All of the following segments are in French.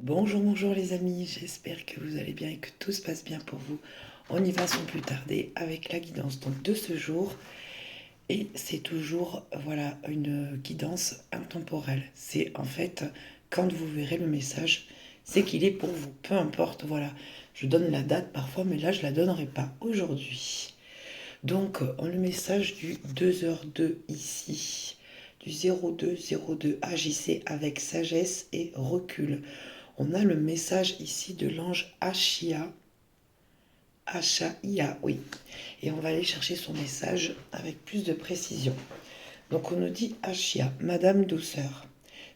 Bonjour, bonjour les amis, j'espère que vous allez bien et que tout se passe bien pour vous. On y va sans plus tarder avec la guidance donc, de ce jour. Et c'est toujours voilà, une guidance intemporelle. C'est en fait, quand vous verrez le message, c'est qu'il est pour vous. Peu importe, voilà. Je donne la date parfois, mais là je ne la donnerai pas aujourd'hui. Donc, on le message du 2h02 ici, du 0202, agissez avec sagesse et recul. On a le message ici de l'ange Achia. Achaïa, oui. Et on va aller chercher son message avec plus de précision. Donc on nous dit Achia, Madame Douceur.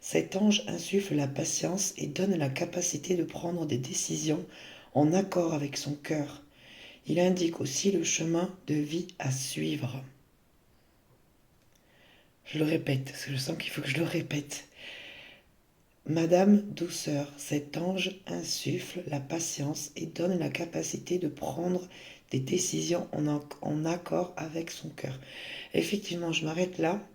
Cet ange insuffle la patience et donne la capacité de prendre des décisions en accord avec son cœur. Il indique aussi le chemin de vie à suivre. Je le répète, parce que je sens qu'il faut que je le répète. Madame Douceur, cet ange insuffle la patience et donne la capacité de prendre des décisions en accord avec son cœur. Effectivement, je m'arrête là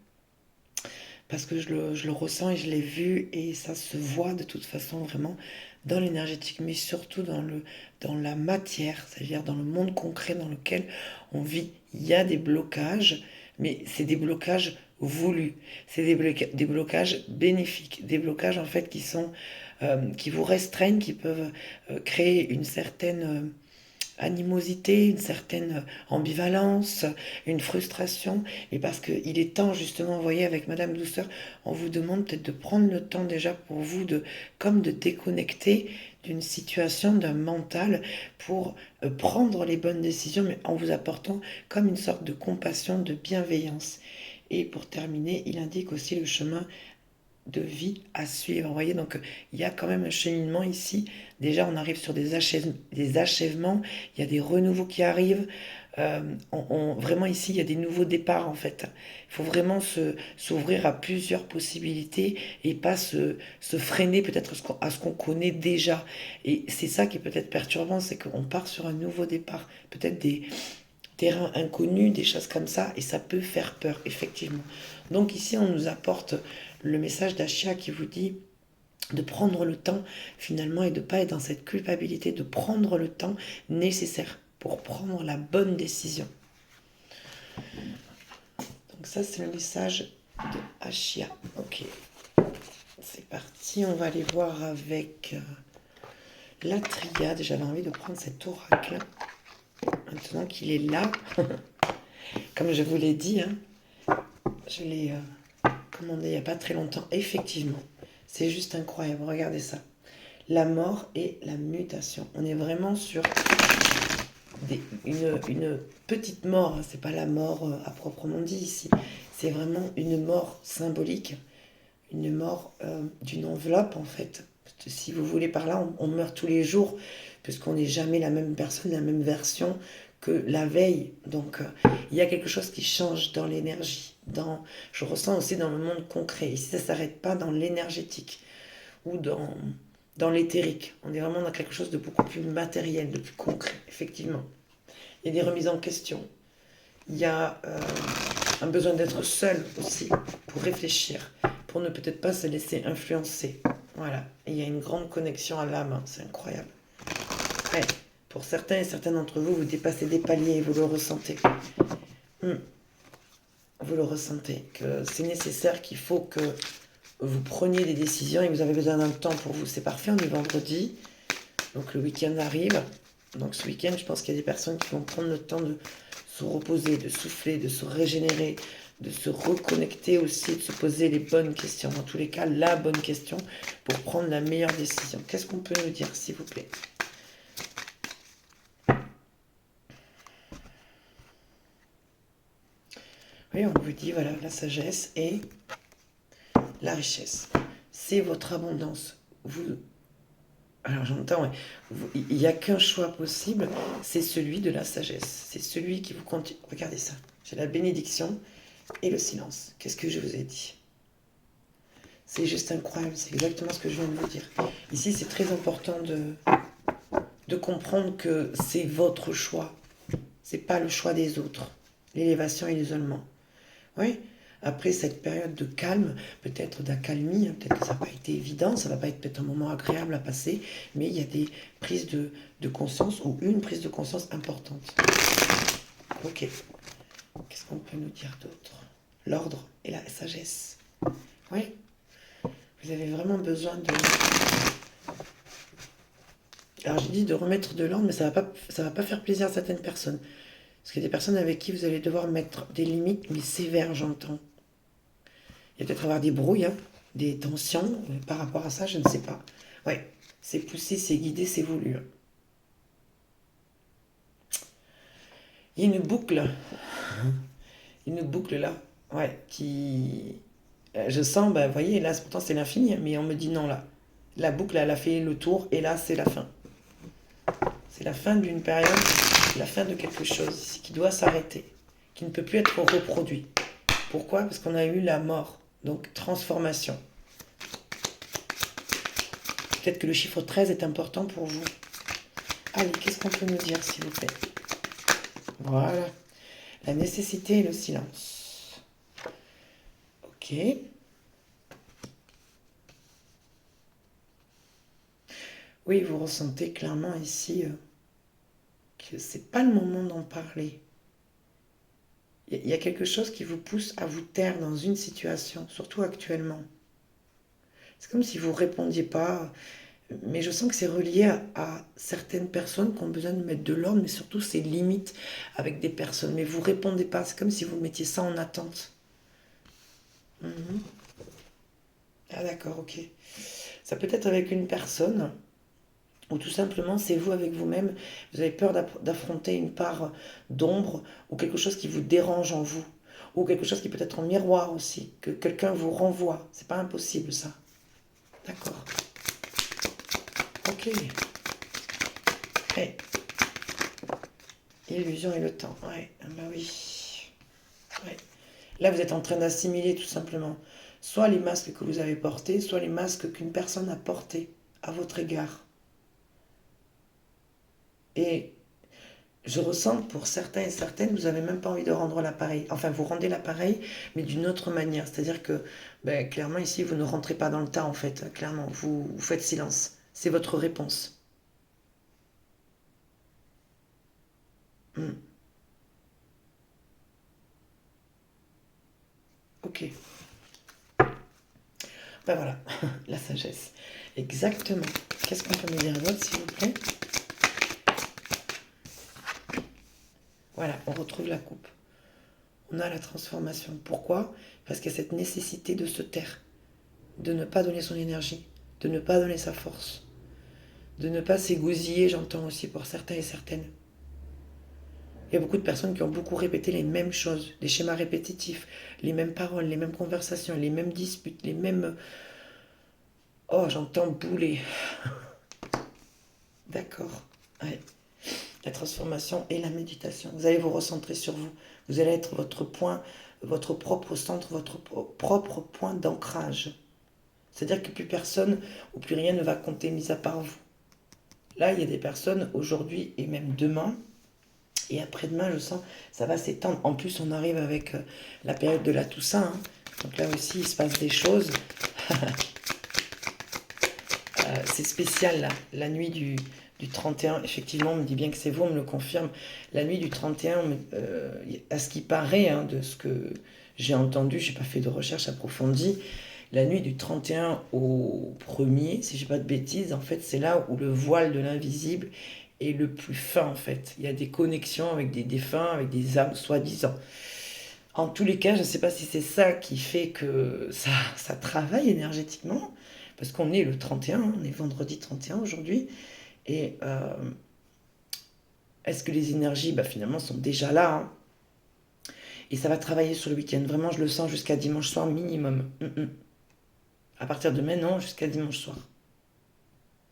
parce que je le ressens et je l'ai vu et ça se voit de toute façon vraiment dans l'énergétique, mais surtout dans la matière, c'est-à-dire dans le monde concret dans lequel on vit. Il y a des blocages, mais c'est des blocages voulus, c'est des blocages bénéfiques, des blocages en fait qui vous restreignent, qui peuvent créer une certaine animosité, une certaine ambivalence, une frustration. Et parce qu'il est temps, justement, vous voyez, avec Madame Douceur, on vous demande peut-être de prendre le temps déjà pour vous comme de déconnecter d'une situation, d'un mental, pour prendre les bonnes décisions, mais en vous apportant comme une sorte de compassion, de bienveillance. Et pour terminer, il indique aussi le chemin de vie à suivre. Vous voyez, donc il y a quand même un cheminement ici. Déjà, on arrive sur des achèvements, il y a des renouveaux qui arrivent. Vraiment ici, il y a des nouveaux départs en fait. Il faut vraiment s'ouvrir à plusieurs possibilités et pas se freiner peut-être à ce qu'on connaît déjà. Et c'est ça qui est peut-être perturbant, c'est qu'on part sur un nouveau départ. Peut-être des terrains inconnus, des choses comme ça, et ça peut faire peur, effectivement. Donc ici, on nous apporte le message d'Achia qui vous dit de prendre le temps finalement et de ne pas être dans cette culpabilité, de prendre le temps nécessaire pour prendre la bonne décision. Donc ça, c'est le message de Achia. Ok, c'est parti, on va aller voir avec la triade. J'avais envie de prendre cet oracle maintenant qu'il est là. Comme je vous l'ai dit, je l'ai commandé il n'y a pas très longtemps. Effectivement, c'est juste incroyable. Regardez ça. La mort et la mutation. On est vraiment sur une petite mort. C'est pas la mort à proprement dit ici. C'est vraiment une mort symbolique. Une mort d'une enveloppe en fait. Si vous voulez par là, on meurt tous les jours puisqu'on n'est jamais la même personne, la même version que la veille. Donc il y a quelque chose qui change dans l'énergie. Je ressens aussi dans le monde concret. Ici, ça ne s'arrête pas dans l'énergétique ou dans l'éthérique. On est vraiment dans quelque chose de beaucoup plus matériel, de plus concret, effectivement. Il y a des remises en question. Il y a un besoin d'être seul aussi pour réfléchir, pour ne peut-être pas se laisser influencer. Voilà. Et il y a une grande connexion à l'âme. C'est incroyable. Ouais. Pour certains et certaines d'entre vous, vous dépassez des paliers et vous le ressentez. Vous le ressentez, que c'est nécessaire, qu'il faut que vous preniez des décisions et vous avez besoin d'un temps pour vous. C'est parfait, on est vendredi, donc le week-end arrive. Donc ce week-end, je pense qu'il y a des personnes qui vont prendre le temps de se reposer, de souffler, de se régénérer, de se reconnecter aussi, de se poser les bonnes questions. Dans tous les cas, la bonne question pour prendre la meilleure décision. Qu'est-ce qu'on peut nous dire, s'il vous plaît ? Oui, on vous dit, voilà, la sagesse et la richesse. C'est votre abondance. Alors j'entends, il n'y a qu'un choix possible, c'est celui de la sagesse. C'est celui qui vous continue. Regardez ça, j'ai la bénédiction et le silence. Qu'est-ce que je vous ai dit ? C'est juste incroyable, c'est exactement ce que je viens de vous dire. Ici, c'est très important de comprendre que c'est votre choix. C'est pas le choix des autres. L'élévation et l'isolement. Oui, après cette période de calme, peut-être d'accalmie, hein, peut-être que ça n'a pas été évident, ça va pas être peut-être un moment agréable à passer, mais il y a des prises de conscience ou une prise de conscience importante. Ok, qu'est-ce qu'on peut nous dire d'autre? L'ordre et la sagesse. Oui, vous avez vraiment besoin de... Alors j'ai dit de remettre de l'ordre, mais ça va pas faire plaisir à certaines personnes. Parce qu'il y a des personnes avec qui vous allez devoir mettre des limites, mais sévères, j'entends. Il va peut-être avoir des brouilles, hein, des tensions par rapport à ça, je ne sais pas. Ouais, c'est poussé, c'est guidé, c'est voulu. Il y a une boucle là, ouais, qui... Je sens, bah, vous voyez, là, pourtant c'est l'infini, mais on me dit non, là. La boucle, elle a fait le tour, et là, c'est la fin. C'est la fin d'une période, la fin de quelque chose ici, qui doit s'arrêter, qui ne peut plus être reproduit. Pourquoi? Parce qu'on a eu la mort, donc transformation. Peut-être que le chiffre 13 est important pour vous. Allez, qu'est-ce qu'on peut nous dire, s'il vous plaît? Voilà. La nécessité et le silence. Ok. Oui, vous ressentez clairement ici que c'est pas le moment d'en parler. Il y a quelque chose qui vous pousse à vous taire dans une situation, surtout actuellement. C'est comme si vous ne répondiez pas, mais je sens que c'est relié à certaines personnes qui ont besoin de mettre de l'ordre, mais surtout ces limites avec des personnes. Mais vous ne répondez pas, c'est comme si vous mettiez ça en attente. Mhm. Ah d'accord, ok. Ça peut être avec une personne, ou tout simplement c'est vous avec vous-même, vous avez peur d'affronter une part d'ombre, ou quelque chose qui vous dérange en vous, ou quelque chose qui peut être en miroir aussi, que quelqu'un vous renvoie. C'est pas impossible ça. D'accord. Ok. Hey. Illusion et le temps. Ouais, ah bah oui. Ouais. Là, vous êtes en train d'assimiler tout simplement soit les masques que vous avez portés, soit les masques qu'une personne a portés à votre égard. Et je ressens que pour certains et certaines, vous n'avez même pas envie de rendre l'appareil. Enfin, vous rendez l'appareil, mais d'une autre manière. C'est-à-dire que, ben, clairement, ici, vous ne rentrez pas dans le tas, en fait. Clairement, vous faites silence. C'est votre réponse. Hmm. Ok. Ben voilà, la sagesse. Exactement. Qu'est-ce qu'on peut me dire d'autre, s'il vous plaît? Voilà, on retrouve la coupe. On a la transformation. Pourquoi? Parce qu'il y a cette nécessité de se taire, de ne pas donner son énergie, de ne pas donner sa force, de ne pas s'égosiller, j'entends aussi pour certains et certaines. Il y a beaucoup de personnes qui ont beaucoup répété les mêmes choses, des schémas répétitifs, les mêmes paroles, les mêmes conversations, les mêmes disputes, les mêmes... Oh, j'entends bouler. D'accord. Ouais. La transformation et la méditation. Vous allez vous recentrer sur vous. Vous allez être votre point, votre propre centre, votre propre point d'ancrage. C'est-à-dire que plus personne ou plus rien ne va compter mis à part vous. Là, il y a des personnes aujourd'hui et même demain, et après-demain, je sens, ça va s'étendre. En plus, on arrive avec la période de la Toussaint, hein. Donc là aussi, il se passe des choses. C'est spécial, là. La nuit du 31, effectivement, on me dit bien que c'est vous, on me le confirme. La nuit du 31, à ce qui paraît, hein, de ce que j'ai entendu, je n'ai pas fait de recherche approfondie, la nuit du 31 au 1er, si je dis pas de bêtises, en fait, c'est là où le voile de l'invisible est le plus fin, en fait. Il y a des connexions avec des défunts, avec des âmes, soi-disant. En tous les cas, je ne sais pas si c'est ça qui fait que ça travaille énergétiquement, parce qu'on est le 31, hein, on est vendredi 31 aujourd'hui, et est-ce que les énergies, bah, finalement, sont déjà là, hein, et ça va travailler sur le week-end. Vraiment, je le sens jusqu'à dimanche soir minimum. À partir de maintenant, jusqu'à dimanche soir.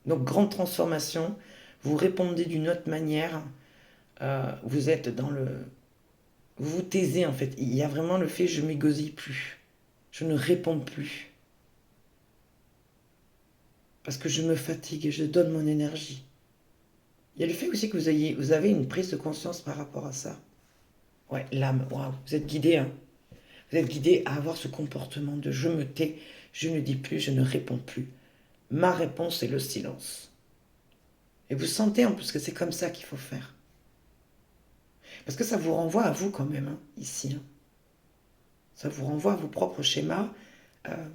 Donc, grande transformation. Vous répondez d'une autre manière. Vous êtes dans le... Vous vous taisez, en fait. Il y a vraiment le fait, je m'égosille plus. Je ne réponds plus. Parce que je me fatigue et je donne mon énergie. Il y a le fait aussi que vous avez une prise de conscience par rapport à ça. Ouais, l'âme, waouh, vous êtes guidé, hein. Vous êtes guidé à avoir ce comportement de je me tais, je ne dis plus, je ne réponds plus. Ma réponse est le silence. Et vous sentez en plus que c'est comme ça qu'il faut faire. Parce que ça vous renvoie à vous quand même, hein, ici. Hein. Ça vous renvoie à vos propres schémas euh,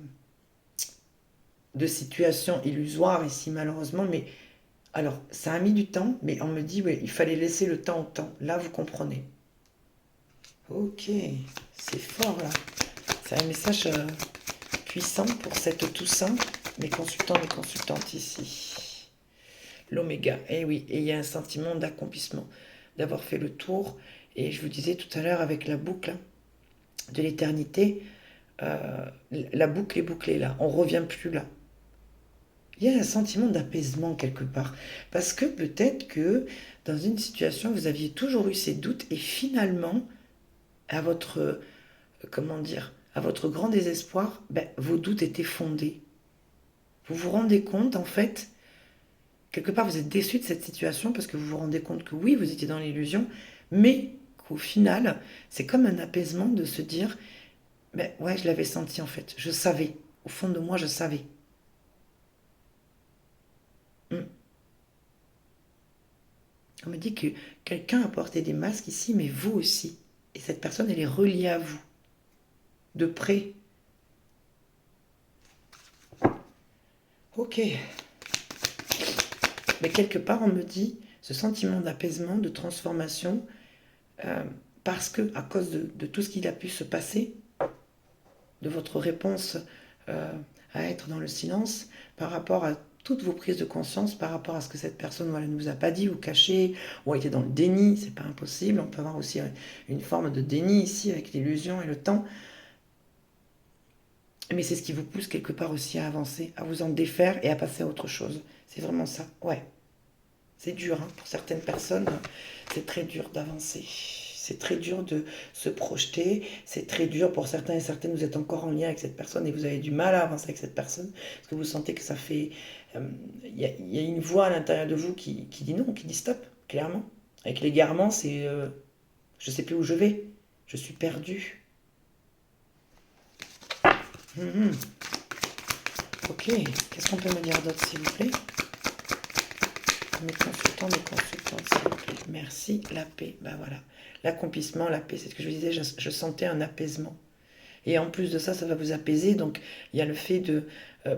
de situations illusoires ici malheureusement. Mais alors, ça a mis du temps, mais on me dit, oui, il fallait laisser le temps au temps. Là, vous comprenez. Ok, c'est fort là. C'est un message puissant pour cette Toussaint, mes consultants, mes consultantes ici. L'oméga, eh oui, et il y a un sentiment d'accomplissement, d'avoir fait le tour. Et je vous disais tout à l'heure avec la boucle hein, de l'éternité, la boucle est bouclée là, on revient plus là. Il y a un sentiment d'apaisement quelque part. Parce que peut-être que dans une situation, vous aviez toujours eu ces doutes et finalement, à votre, comment dire, à votre grand désespoir, ben, vos doutes étaient fondés. Vous vous rendez compte, en fait, quelque part, vous êtes déçu de cette situation parce que vous vous rendez compte que oui, vous étiez dans l'illusion, mais qu'au final, c'est comme un apaisement de se dire, ben ouais, je l'avais senti en fait, je savais. Au fond de moi, je savais. Hmm. On me dit que quelqu'un a porté des masques ici, mais vous aussi. Et cette personne, elle est reliée à vous, de près. Ok. Mais quelque part, on me dit ce sentiment d'apaisement, de transformation, euh, parce que, à cause de tout ce qu'il a pu se passer, de votre réponse euh, à être dans le silence, par rapport à toutes vos prises de conscience, par rapport à ce que cette personne voilà, ne vous a pas dit ou caché, ou a été dans le déni, c'est pas impossible. On peut avoir aussi une forme de déni ici avec l'illusion et le temps. Mais c'est ce qui vous pousse quelque part aussi à avancer, à vous en défaire et à passer à autre chose. C'est vraiment ça. Ouais. C'est dur, hein. Pour certaines personnes, c'est très dur d'avancer. C'est très dur de se projeter. C'est très dur pour certains et certaines. Vous êtes encore en lien avec cette personne et vous avez du mal à avancer avec cette personne parce que vous sentez que ça fait. Il y a une voix à l'intérieur de vous qui dit non, qui dit stop, clairement. Avec l'égarement, c'est je sais plus où je vais. Je suis perdu. Mhm. Ok, qu'est-ce qu'on peut me dire d'autre, s'il vous plaît? Mes consultants, s'il vous plaît. Merci, la paix. Ben voilà. L'accomplissement, la paix, c'est ce que je vous disais, je sentais un apaisement. Et en plus de ça, ça va vous apaiser. Donc, il y a le fait de,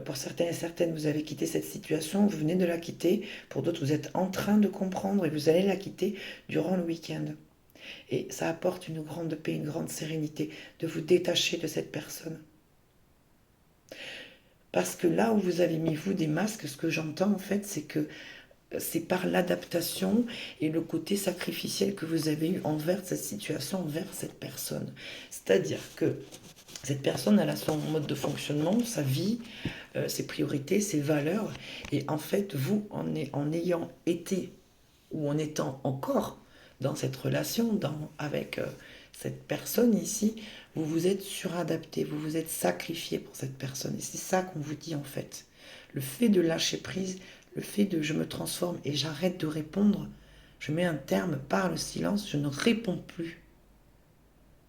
pour certains et certaines, vous avez quitté cette situation, vous venez de la quitter. Pour d'autres, vous êtes en train de comprendre et vous allez la quitter durant le week-end. Et ça apporte une grande paix, une grande sérénité de vous détacher de cette personne. Parce que là où vous avez mis, vous, des masques, ce que j'entends, en fait, c'est que c'est par l'adaptation et le côté sacrificiel que vous avez eu envers cette situation, envers cette personne. C'est-à-dire que cette personne, elle a son mode de fonctionnement, sa vie, ses priorités, ses valeurs. Et en fait, vous, en ayant été ou en étant encore dans cette relation, avec cette personne ici, vous vous êtes suradapté, vous vous êtes sacrifié pour cette personne. Et c'est ça qu'on vous dit en fait. Le fait de lâcher prise, le fait de je me transforme et j'arrête de répondre, je mets un terme par le silence, je ne réponds plus.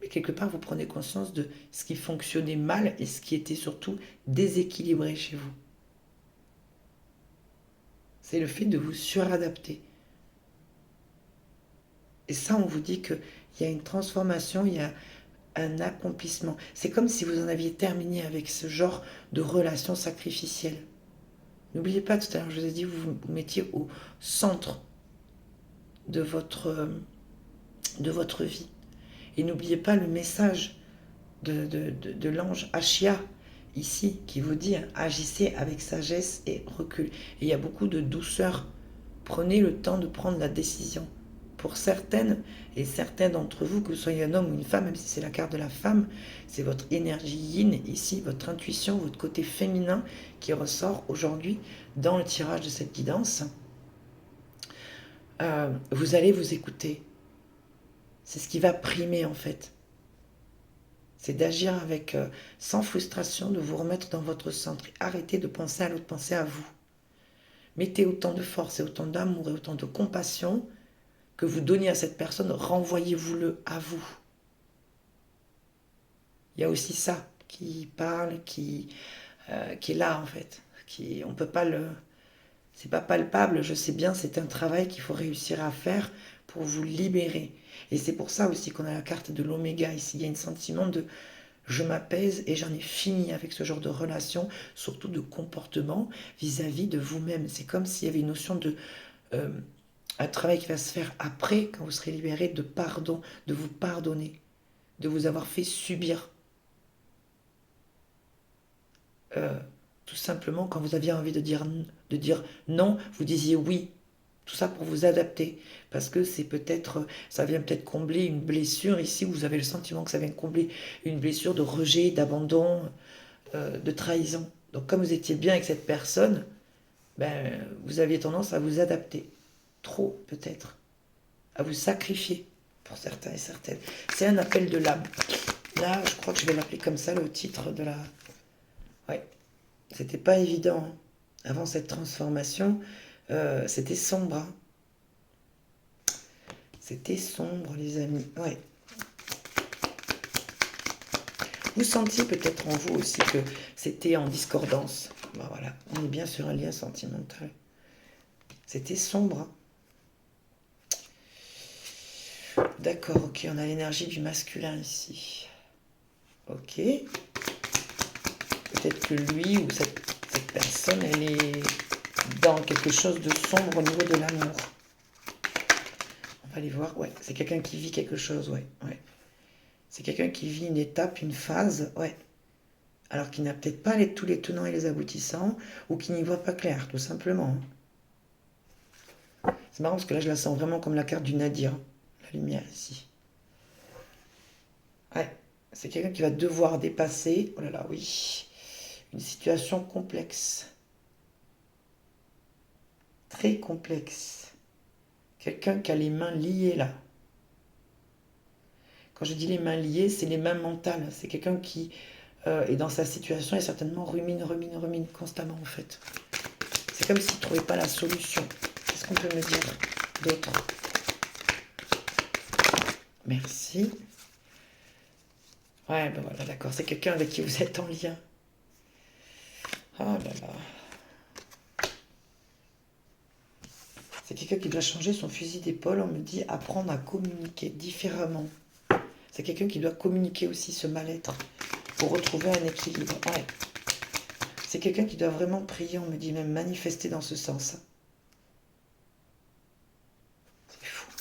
Mais quelque part, vous prenez conscience de ce qui fonctionnait mal et ce qui était surtout déséquilibré chez vous. C'est le fait de vous suradapter. Et ça, on vous dit qu'il y a une transformation, il y a un accomplissement. C'est comme si vous en aviez terminé avec ce genre de relation sacrificielle. N'oubliez pas, tout à l'heure, je vous ai dit, vous vous mettiez au centre de votre vie. Et n'oubliez pas le message de l'ange Achia, ici, qui vous dit, hein, agissez avec sagesse et recul. Et il y a beaucoup de douceur. Prenez le temps de prendre la décision. Pour certaines et certains d'entre vous, que vous soyez un homme ou une femme, même si c'est la carte de la femme, c'est votre énergie yin ici, votre intuition, votre côté féminin qui ressort aujourd'hui dans le tirage de cette guidance. Vous allez vous écouter. C'est ce qui va primer en fait. C'est d'agir avec sans frustration, de vous remettre dans votre centre. Arrêtez de penser à l'autre, pensez à vous. Mettez autant de force et autant d'amour et autant de compassion que vous donniez à cette personne, renvoyez-vous-le à vous. Il y a aussi ça qui parle, qui est là en fait. On peut pas le, c'est pas palpable, je sais bien, c'est un travail qu'il faut réussir à faire pour vous libérer. Et c'est pour ça aussi qu'on a la carte de l'oméga ici. Il y a un sentiment de je m'apaise et j'en ai fini avec ce genre de relation, surtout de comportement vis-à-vis de vous-même. C'est comme s'il y avait une notion de euh, un travail qui va se faire après, quand vous serez libéré, de pardon, de vous pardonner, de vous avoir fait subir. Euh, Tout simplement, quand vous aviez envie de dire non, vous disiez oui. Tout ça pour vous adapter. Parce que c'est peut-être, ça vient peut-être combler une blessure ici, où vous avez le sentiment que ça vient combler une blessure de rejet, d'abandon, de trahison. Donc comme vous étiez bien avec cette personne, ben, vous aviez tendance à vous adapter. Trop peut-être. À vous sacrifier pour certains et certaines. C'est un appel de l'âme. Là, je crois que je vais l'appeler comme ça, le titre de la... Ouais, c'était pas évident, hein. Avant cette transformation, c'était sombre, hein. C'était sombre, les amis. Ouais. Vous sentiez peut-être en vous aussi que c'était en discordance. Ben voilà, on est bien sur un lien sentimental. C'était sombre, hein. D'accord, ok, on a l'énergie du masculin ici. Ok. Peut-être que lui ou cette personne, elle est dans quelque chose de sombre au niveau de l'amour. On va aller voir. Ouais, c'est quelqu'un qui vit quelque chose, ouais, ouais. C'est quelqu'un qui vit une étape, une phase, ouais. Alors qu'il n'a peut-être pas tous les tenants et les aboutissants, ou qui n'y voit pas clair, tout simplement. C'est marrant parce que là, je la sens vraiment comme la carte du nadir, la lumière ici. Ouais, c'est quelqu'un qui va devoir dépasser, oh là là, oui, une situation complexe, très complexe. Quelqu'un qui a les mains liées là. Quand je dis les mains liées, c'est les mains mentales. C'est quelqu'un qui est dans sa situation et certainement rumine constamment en fait. C'est comme s'il ne trouvait pas la solution. Qu'est-ce qu'on peut me dire d'autre? Merci. Ouais, ben voilà, d'accord. C'est quelqu'un avec qui vous êtes en lien. Oh là là. C'est quelqu'un qui doit changer son fusil d'épaule. On me dit apprendre à communiquer différemment. C'est quelqu'un qui doit communiquer aussi ce mal-être pour retrouver un équilibre. Ouais. C'est quelqu'un qui doit vraiment prier, on me dit même manifester dans ce sens. C'est fou.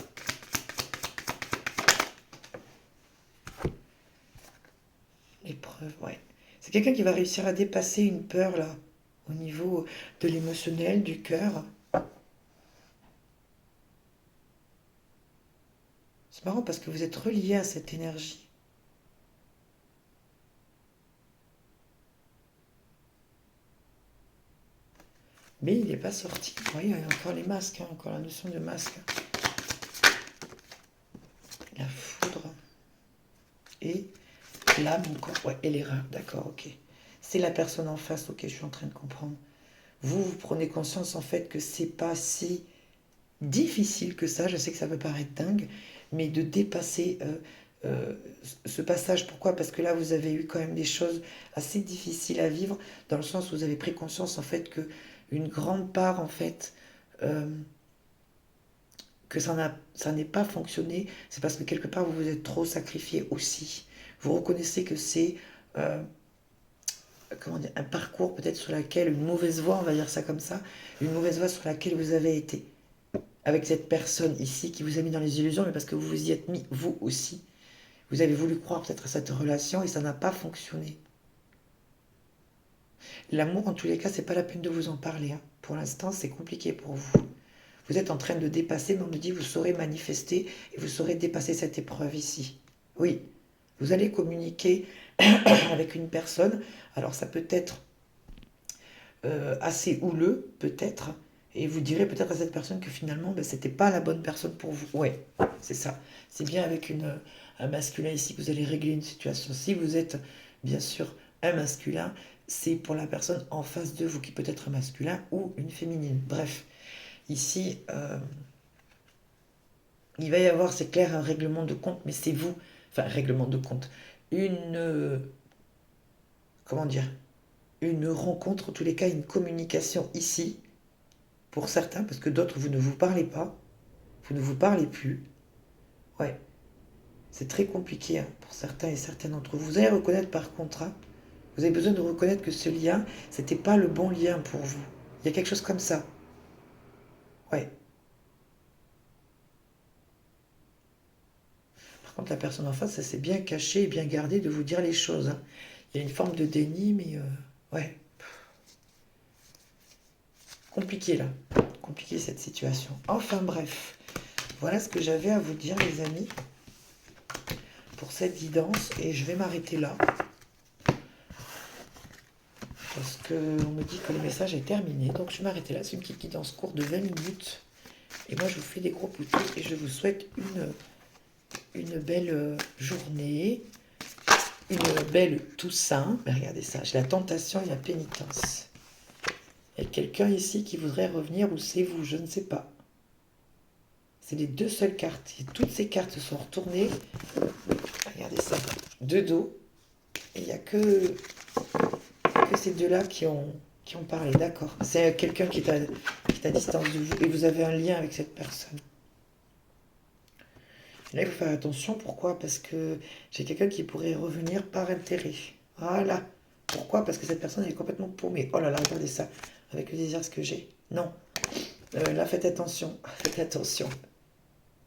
L'épreuve, ouais. C'est quelqu'un qui va réussir à dépasser une peur là, au niveau de l'émotionnel, du cœur. C'est marrant parce que vous êtes relié à cette énergie. Mais il n'est pas sorti. Vous voyez, il y a encore les masques, hein, encore la notion de masque. La foudre et l'âme encore. Ouais, et l'erreur, d'accord, ok. C'est la personne en face, ok, je suis en train de comprendre. Vous prenez conscience en fait que c'est pas si difficile que ça, je sais que ça peut paraître dingue, mais de dépasser euh, ce passage. Pourquoi? Parce que là, vous avez eu quand même des choses assez difficiles à vivre, dans le sens où vous avez pris conscience en fait que une grande part en fait euh, que ça n'ait pas fonctionné, c'est parce que quelque part vous vous êtes trop sacrifié aussi. Vous reconnaissez que c'est euh, comment dire, un parcours peut-être sur laquelle, une mauvaise voie, on va dire ça comme ça, une mauvaise voie sur laquelle vous avez été avec cette personne ici qui vous a mis dans les illusions, mais parce que vous vous y êtes mis vous aussi. Vous avez voulu croire peut-être à cette relation et ça n'a pas fonctionné. L'amour, en tous les cas, c'est pas la peine de vous en parler, hein. Pour l'instant, c'est compliqué pour vous. Vous êtes en train de dépasser, mais on me dit vous saurez manifester et vous saurez dépasser cette épreuve ici. Oui, vous allez communiquer avec une personne. Alors ça peut être assez houleux, peut-être, et vous direz peut-être à cette personne que finalement, ben, c'était pas la bonne personne pour vous. Ouais, c'est ça. C'est bien avec un masculin ici que vous allez régler une situation. Si vous êtes, bien sûr, un masculin, c'est pour la personne en face de vous qui peut être un masculin ou une féminine. Bref, ici, il va y avoir, c'est clair, un règlement de compte, mais c'est vous, enfin, règlement de compte. une, comment dire, une rencontre, en tous les cas une communication ici, pour certains, parce que d'autres, vous ne vous parlez pas, vous ne vous parlez plus. Ouais, c'est très compliqué hein, pour certains et certaines d'entre vous. Vous allez reconnaître par contre, hein, vous avez besoin de reconnaître que ce lien, c'était pas le bon lien pour vous. Il y a quelque chose comme ça. Ouais. Par contre, la personne en face, ça s'est bien caché et bien gardé de vous dire les choses, hein. Il y a une forme de déni, mais ouais, compliqué là. Compliqué cette situation. Enfin bref, voilà ce que j'avais à vous dire les amis pour cette guidance et je vais m'arrêter là parce qu'on me dit que le message est terminé. Donc je vais m'arrêter là. C'est une petite guidance courte de 20 minutes. Et moi je vous fais des gros poutous et je vous souhaite une belle journée, une belle Toussaint. Mais regardez ça, j'ai la tentation et la pénitence. Il y a quelqu'un ici qui voudrait revenir ou c'est vous, je ne sais pas. C'est les deux seules cartes. Et toutes ces cartes se sont retournées. Regardez ça, de dos. Et il n'y a que ces deux-là qui ont parlé. D'accord. C'est quelqu'un qui est à distance de vous et vous avez un lien avec cette personne. Là, il faut faire attention. Pourquoi? Parce que j'ai quelqu'un qui pourrait revenir par intérêt. Voilà. Pourquoi? Parce que cette personne elle est complètement paumée. Oh là là, regardez ça. Avec le désir ce que j'ai. Non. Là, faites attention. Faites attention.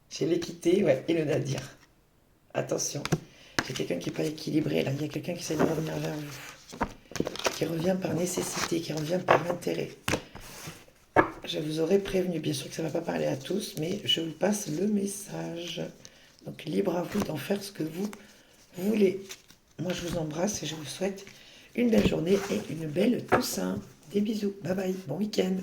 J'ai l'équité, ouais, et le nadir. Attention. J'ai quelqu'un qui n'est pas équilibré. Là, il y a quelqu'un qui essaie de revenir vers vous. Qui revient par nécessité, qui revient par intérêt. Je vous aurais prévenu. Bien sûr que ça ne va pas parler à tous, mais je vous passe le message. Donc, libre à vous d'en faire ce que vous voulez. Moi, je vous embrasse et je vous souhaite une belle journée et une belle Toussaint. Des bisous. Bye bye. Bon week-end.